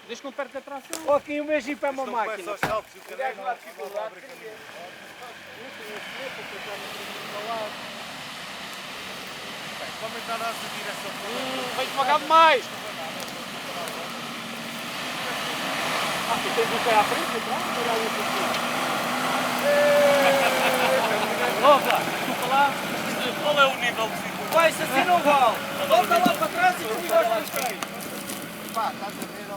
Desde que não perde a tração. Ó, aqui um beijinho para uma Não máquina. peça aos saltos e o Olha caralho lá, não fica fica lá. lá Vamos aumentar a nossa direção. Vai devagar demais. Ah, e tens um pé à frente, atrás? Olha ali para cima. Volta, desculpa lá. Qual é o nível de dificuldade? Vai-se assim não vale. Volta lá para trás e desliga os dois pés. Pá, estás a ver?